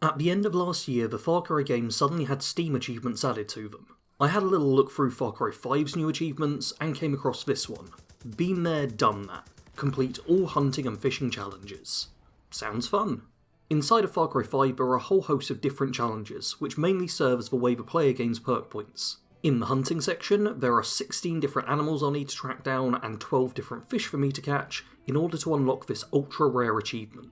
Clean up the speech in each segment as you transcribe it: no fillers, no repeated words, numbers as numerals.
At the end of last year, the Far Cry games suddenly had Steam achievements added to them. I had a little look through Far Cry 5's new achievements and came across this one. Been there, done that. Complete all hunting and fishing challenges. Sounds fun. Inside of Far Cry 5 there are a whole host of different challenges, which mainly serve as the way the player gains perk points. In the hunting section, there are 16 different animals I'll need to track down and 12 different fish for me to catch in order to unlock this ultra rare achievement.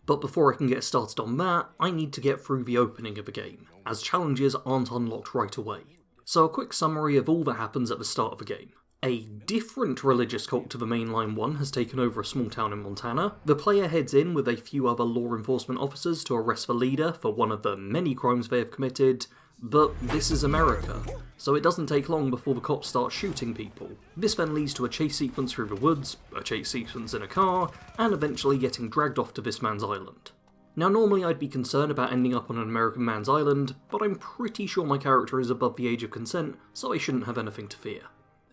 But before I can get started on that, I need to get through the opening of the game, as challenges aren't unlocked right away. So a quick summary of all that happens at the start of the game. A different religious cult to the mainline one has taken over a small town in Montana. The player heads in with a few other law enforcement officers to arrest the leader for one of the many crimes they have committed, but this is America, so it doesn't take long before the cops start shooting people. This then leads to a chase sequence through the woods, a chase sequence in a car, and eventually getting dragged off to this man's island. Now normally I'd be concerned about ending up on an American man's island, but I'm pretty sure my character is above the age of consent, so I shouldn't have anything to fear.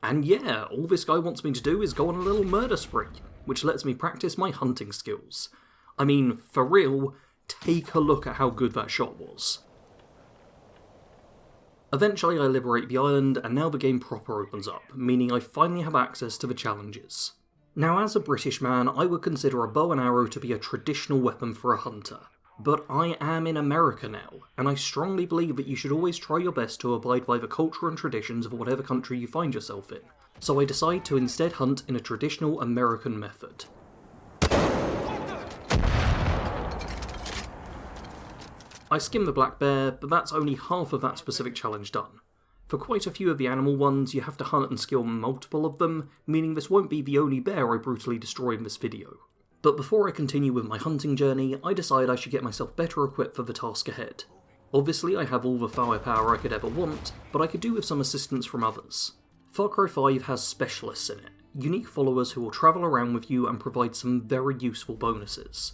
And yeah, all this guy wants me to do is go on a little murder spree, which lets me practice my hunting skills. I mean, for real, take a look at how good that shot was. Eventually I liberate the island, and now the game proper opens up, meaning I finally have access to the challenges. Now as a British man, I would consider a bow and arrow to be a traditional weapon for a hunter. But I am in America now, and I strongly believe that you should always try your best to abide by the culture and traditions of whatever country you find yourself in. So I decide to instead hunt in a traditional American method. I skin the black bear, but that's only half of that specific challenge done. For quite a few of the animal ones, you have to hunt and skill multiple of them, meaning this won't be the only bear I brutally destroy in this video. But before I continue with my hunting journey, I decide I should get myself better equipped for the task ahead. Obviously I have all the firepower I could ever want, but I could do with some assistance from others. Far Cry 5 has specialists in it, unique followers who will travel around with you and provide some very useful bonuses.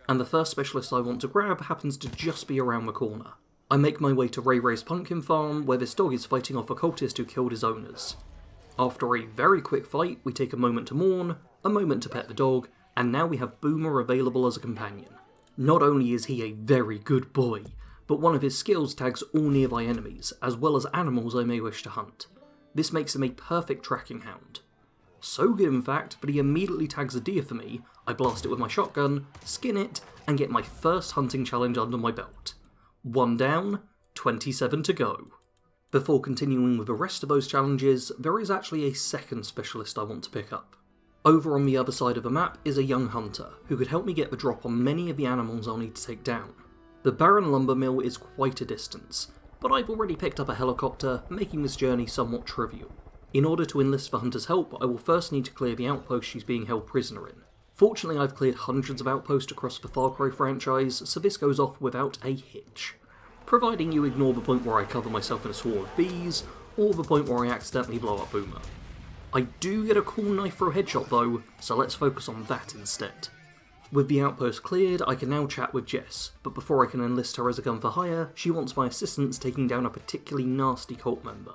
And the first specialist I want to grab happens to just be around the corner. I make my way to Ray Ray's pumpkin farm, where this dog is fighting off a cultist who killed his owners. After a very quick fight, we take a moment to mourn, a moment to pet the dog, and now we have Boomer available as a companion. Not only is he a very good boy, but one of his skills tags all nearby enemies, as well as animals I may wish to hunt. This makes him a perfect tracking hound. So good in fact, but he immediately tags a deer for me, I blast it with my shotgun, skin it, and get my first hunting challenge under my belt. 1 down, 27 to go. Before continuing with the rest of those challenges, there is actually a second specialist I want to pick up. Over on the other side of the map is a young hunter, who could help me get the drop on many of the animals I'll need to take down. The Barren Lumber Mill is quite a distance, but I've already picked up a helicopter, making this journey somewhat trivial. In order to enlist the hunter's help, I will first need to clear the outpost she's being held prisoner in. Fortunately, I've cleared hundreds of outposts across the Far Cry franchise, so this goes off without a hitch. Providing you ignore the point where I cover myself in a swarm of bees, or the point where I accidentally blow up Boomer. I do get a cool knife throw headshot though, so let's focus on that instead. With the outpost cleared, I can now chat with Jess, but before I can enlist her as a gun for hire, she wants my assistance taking down a particularly nasty cult member.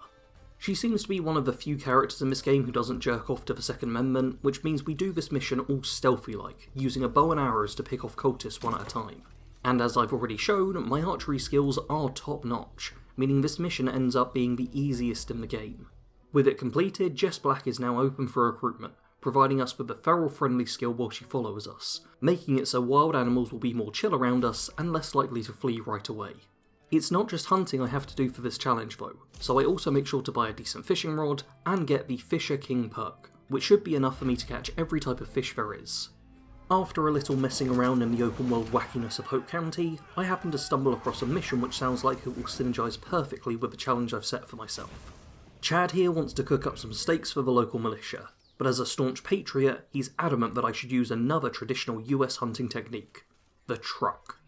She seems to be one of the few characters in this game who doesn't jerk off to the Second Amendment, which means we do this mission all stealthy-like, using a bow and arrows to pick off cultists one at a time. And as I've already shown, my archery skills are top-notch, meaning this mission ends up being the easiest in the game. With it completed, Jess Black is now open for recruitment, providing us with a feral-friendly skill while she follows us, making it so wild animals will be more chill around us and less likely to flee right away. It's not just hunting I have to do for this challenge though, so I also make sure to buy a decent fishing rod and get the Fisher King perk, which should be enough for me to catch every type of fish there is. After a little messing around in the open world wackiness of Hope County, I happen to stumble across a mission which sounds like it will synergise perfectly with the challenge I've set for myself. Chad here wants to cook up some steaks for the local militia, but as a staunch patriot, he's adamant that I should use another traditional US hunting technique, the truck.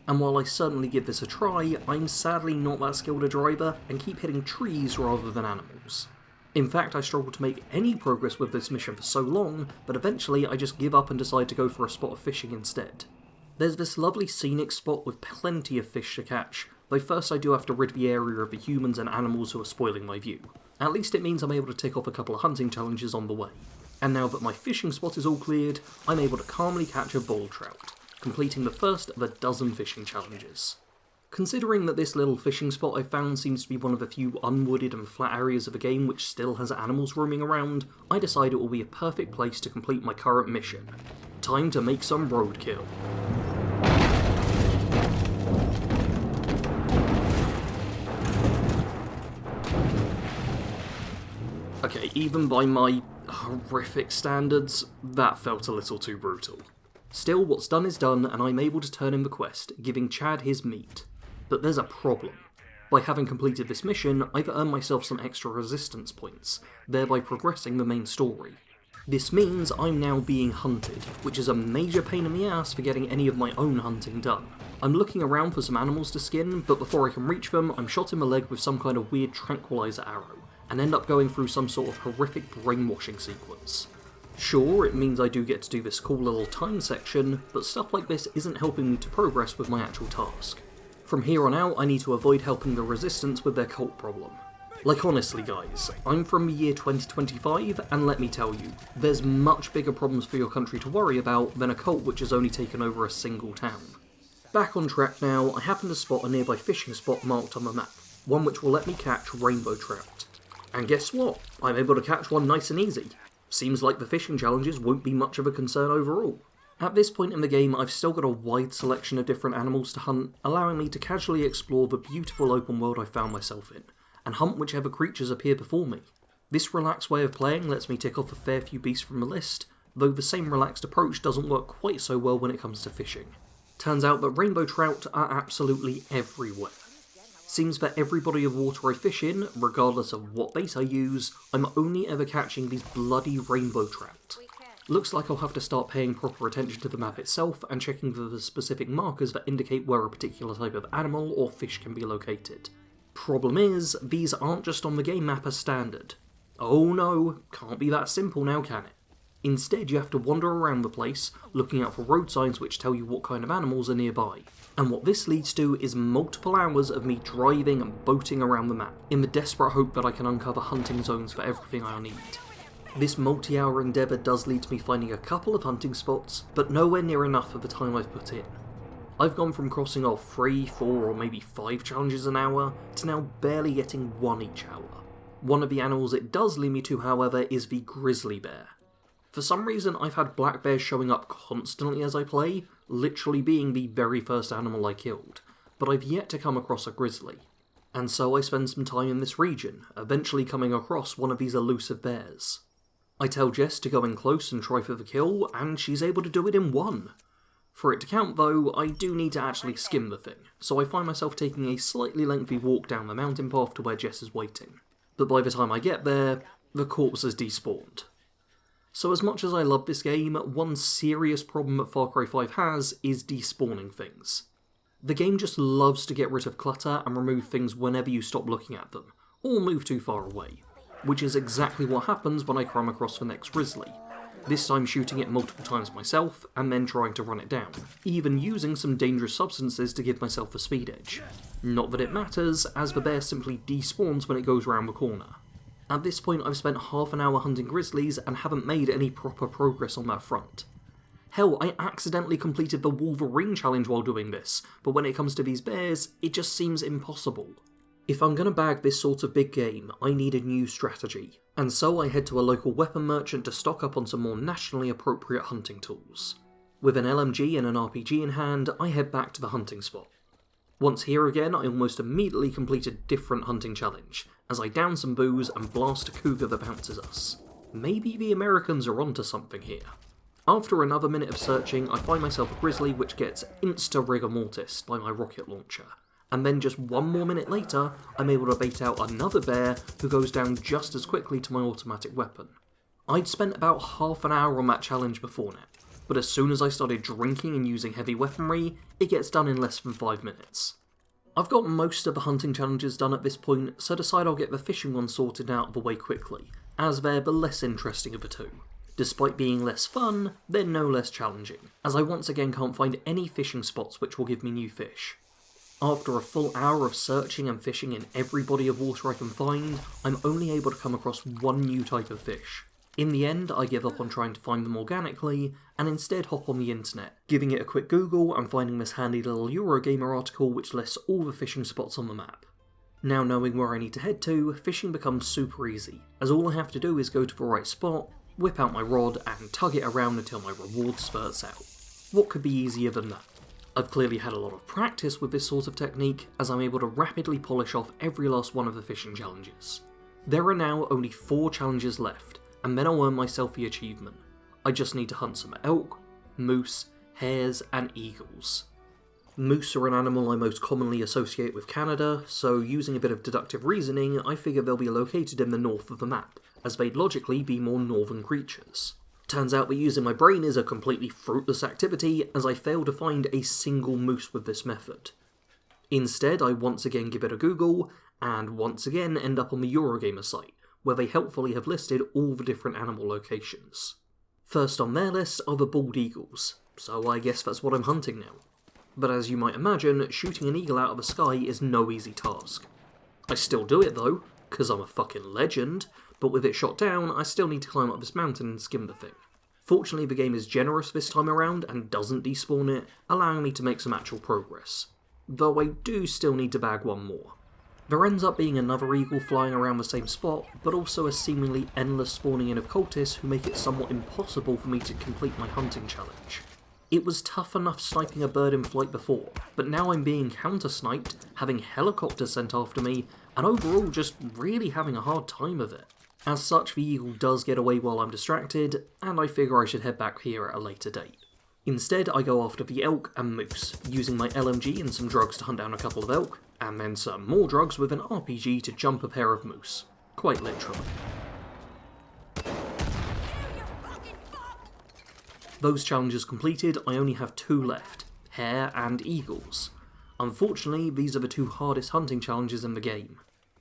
And while I certainly give this a try, I'm sadly not that skilled a driver and keep hitting trees rather than animals. In fact, I struggled to make any progress with this mission for so long, but eventually I just give up and decide to go for a spot of fishing instead. There's this lovely scenic spot with plenty of fish to catch, though first I do have to rid the area of the humans and animals who are spoiling my view. At least it means I'm able to tick off a couple of hunting challenges on the way. And now that my fishing spot is all cleared, I'm able to calmly catch a bull trout, completing the first of a dozen fishing challenges. Considering that this little fishing spot I found seems to be one of the few unwooded and flat areas of the game which still has animals roaming around, I decide it will be a perfect place to complete my current mission. Time to make some roadkill. Okay, even by my horrific standards, that felt a little too brutal. Still, what's done is done, and I'm able to turn in the quest, giving Chad his meat. But there's a problem. By having completed this mission, I've earned myself some extra resistance points, thereby progressing the main story. This means I'm now being hunted, which is a major pain in the ass for getting any of my own hunting done. I'm looking around for some animals to skin, but before I can reach them, I'm shot in the leg with some kind of weird tranquilizer arrow, and end up going through some sort of horrific brainwashing sequence. Sure, it means I do get to do this cool little time section, but stuff like this isn't helping me to progress with my actual task. From here on out, I need to avoid helping the Resistance with their cult problem. Like honestly guys, I'm from the year 2025, and let me tell you, there's much bigger problems for your country to worry about than a cult which has only taken over a single town. Back on track now, I happen to spot a nearby fishing spot marked on the map, one which will let me catch rainbow trout. And guess what? I'm able to catch one nice and easy. Seems like the fishing challenges won't be much of a concern overall. At this point in the game, I've still got a wide selection of different animals to hunt, allowing me to casually explore the beautiful open world I found myself in, and hunt whichever creatures appear before me. This relaxed way of playing lets me tick off a fair few beasts from the list, though the same relaxed approach doesn't work quite so well when it comes to fishing. Turns out that rainbow trout are absolutely everywhere. Seems that every body of water I fish in, regardless of what bait I use, I'm only ever catching these bloody rainbow trout. Looks like I'll have to start paying proper attention to the map itself and checking for the specific markers that indicate where a particular type of animal or fish can be located. Problem is, these aren't just on the game map as standard. Oh no, can't be that simple now, can it? Instead, you have to wander around the place, looking out for road signs which tell you what kind of animals are nearby. And what this leads to is multiple hours of me driving and boating around the map, in the desperate hope that I can uncover hunting zones for everything I'll need. This multi-hour endeavour does lead to me finding a couple of hunting spots, but nowhere near enough of the time I've put in. I've gone from crossing off 3, 4 or maybe 5 challenges an hour, to now barely getting 1 each hour. One of the animals it does lead me to, however, is the grizzly bear. For some reason I've had black bears showing up constantly as I play, literally being the very first animal I killed, but I've yet to come across a grizzly. And so I spend some time in this region, eventually coming across one of these elusive bears. I tell Jess to go in close and try for the kill, and she's able to do it in 1. For it to count though, I do need to actually skim the thing, so I find myself taking a slightly lengthy walk down the mountain path to where Jess is waiting. But by the time I get there, the corpse has despawned. So as much as I love this game, one serious problem that Far Cry 5 has is despawning things. The game just loves to get rid of clutter and remove things whenever you stop looking at them, or move too far away. Which is exactly what happens when I come across the next grizzly. This time shooting it multiple times myself, and then trying to run it down, even using some dangerous substances to give myself a speed edge. Not that it matters, as the bear simply despawns when it goes around the corner. At this point I've spent half an hour hunting grizzlies and haven't made any proper progress on that front. Hell, I accidentally completed the Wolverine challenge while doing this, but when it comes to these bears, it just seems impossible. If I'm going to bag this sort of big game, I need a new strategy, and so I head to a local weapon merchant to stock up on some more nationally appropriate hunting tools. With an LMG and an RPG in hand, I head back to the hunting spot. Once here again, I almost immediately complete a different hunting challenge, as I down some booze and blast a cougar that bounces us. Maybe the Americans are onto something here. After another minute of searching, I find myself a grizzly which gets insta-rigor mortis by my rocket launcher. And then just 1 more minute later, I'm able to bait out another bear who goes down just as quickly to my automatic weapon. I'd spent about half an hour on that challenge before now, but as soon as I started drinking and using heavy weaponry, it gets done in less than 5 minutes. I've got most of the hunting challenges done at this point, so decide I'll get the fishing one sorted out of the way quickly, as they're the less interesting of the two. Despite being less fun, they're no less challenging, as I once again can't find any fishing spots which will give me new fish. After a full hour of searching and fishing in every body of water I can find, I'm only able to come across 1 new type of fish. In the end, I give up on trying to find them organically, and instead hop on the internet, giving it a quick Google and finding this handy little Eurogamer article which lists all the fishing spots on the map. Now knowing where I need to head to, fishing becomes super easy, as all I have to do is go to the right spot, whip out my rod, and tug it around until my reward spurts out. What could be easier than that? I've clearly had a lot of practice with this sort of technique, as I'm able to rapidly polish off every last one of the fishing challenges. There are now only 4 challenges left, and then I'll earn myself the achievement. I just need to hunt some elk, moose, hares, and eagles. Moose are an animal I most commonly associate with Canada, so using a bit of deductive reasoning, I figure they'll be located in the north of the map, as they'd logically be more northern creatures. Turns out that using my brain is a completely fruitless activity, as I fail to find a single moose with this method. Instead, I once again give it a Google, and once again end up on the Eurogamer site, where they helpfully have listed all the different animal locations. First on their list are the bald eagles, so I guess that's what I'm hunting now. But as you might imagine, shooting an eagle out of the sky is no easy task. I still do it though, cause I'm a fucking legend, but with it shot down, I still need to climb up this mountain and skim the thing. Fortunately, the game is generous this time around and doesn't despawn it, allowing me to make some actual progress. Though I do still need to bag one more. There ends up being another eagle flying around the same spot, but also a seemingly endless spawning in of cultists who make it somewhat impossible for me to complete my hunting challenge. It was tough enough sniping a bird in flight before, but now I'm being counter-sniped, having helicopters sent after me, and overall just really having a hard time of it. As such, the eagle does get away while I'm distracted, and I figure I should head back here at a later date. Instead, I go after the elk and moose, using my LMG and some drugs to hunt down a couple of elk, and then some more drugs with an RPG to jump a pair of moose. Quite literally. Those challenges completed, I only have 2 left, hare and eagles. Unfortunately, these are the 2 hardest hunting challenges in the game.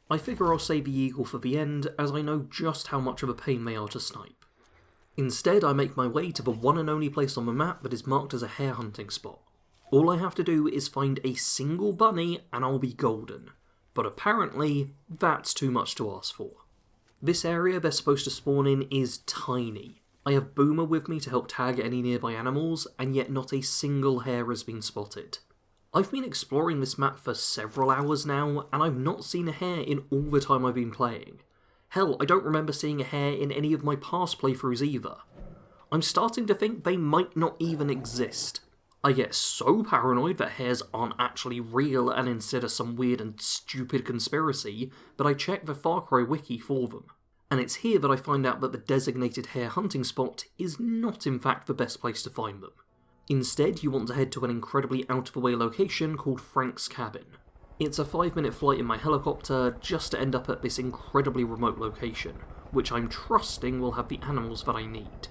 I figure I'll save the eagle for the end, as I know just how much of a pain they are to snipe. Instead, I make my way to the one and only place on the map that is marked as a hare hunting spot. All I have to do is find a single bunny and I'll be golden. But apparently, that's too much to ask for. This area they're supposed to spawn in is tiny. I have Boomer with me to help tag any nearby animals, and yet not a single hare has been spotted. I've been exploring this map for several hours now, and I've not seen a hare in all the time I've been playing. Hell, I don't remember seeing a hare in any of my past playthroughs either. I'm starting to think they might not even exist. I get so paranoid that hares aren't actually real and instead are some weird and stupid conspiracy, that I check the Far Cry wiki for them. And it's here that I find out that the designated hare hunting spot is not in fact the best place to find them. Instead, you want to head to an incredibly out-of-the-way location called Frank's Cabin. It's a 5-minute flight in my helicopter just to end up at this incredibly remote location, which I'm trusting will have the animals that I need.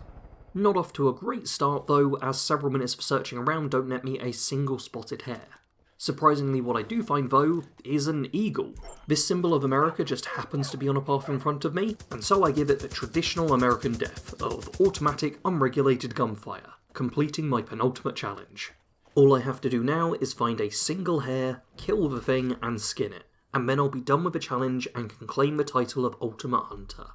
Not off to a great start though, as several minutes of searching around don't net me a single spotted hare. Surprisingly, what I do find though is an eagle. This symbol of America just happens to be on a path in front of me, and so I give it the traditional American death of automatic, unregulated gunfire, completing my penultimate challenge. All I have to do now is find a single hare, kill the thing, and skin it, and then I'll be done with the challenge and can claim the title of Ultimate Hunter.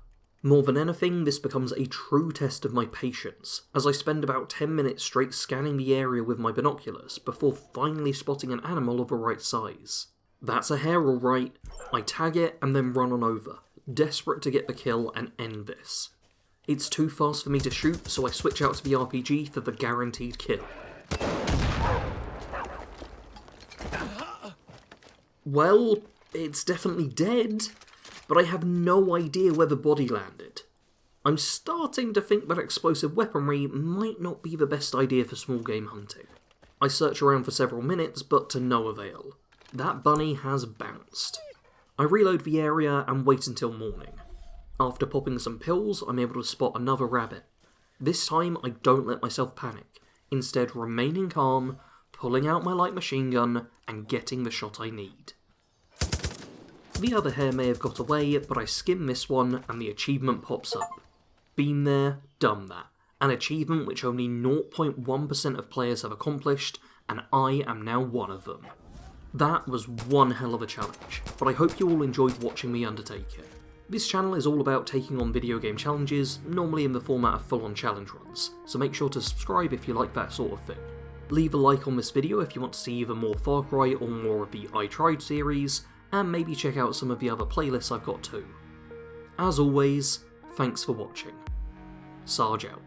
More than anything, this becomes a true test of my patience, as I spend about 10 minutes straight scanning the area with my binoculars before finally spotting an animal of the right size. That's a hare alright, I tag it and then run on over, desperate to get the kill and end this. It's too fast for me to shoot, so I switch out to the RPG for the guaranteed kill. Well, it's definitely dead, but I have no idea where the body landed. I'm starting to think that explosive weaponry might not be the best idea for small game hunting. I search around for several minutes, but to no avail. That bunny has bounced. I reload the area and wait until morning. After popping some pills, I'm able to spot another rabbit. This time, I don't let myself panic, instead remaining calm, pulling out my light machine gun, and getting the shot I need. The other hare may have got away, but I skim this one and the achievement pops up. Been there, done that. An achievement which only 0.1% of players have accomplished, and I am now one of them. That was one hell of a challenge, but I hope you all enjoyed watching me undertake it. This channel is all about taking on video game challenges, normally in the format of full-on challenge runs, so make sure to subscribe if you like that sort of thing. Leave a like on this video if you want to see either more Far Cry or more of the I Tried series, and maybe check out some of the other playlists I've got too. As always, thanks for watching. Sarge out.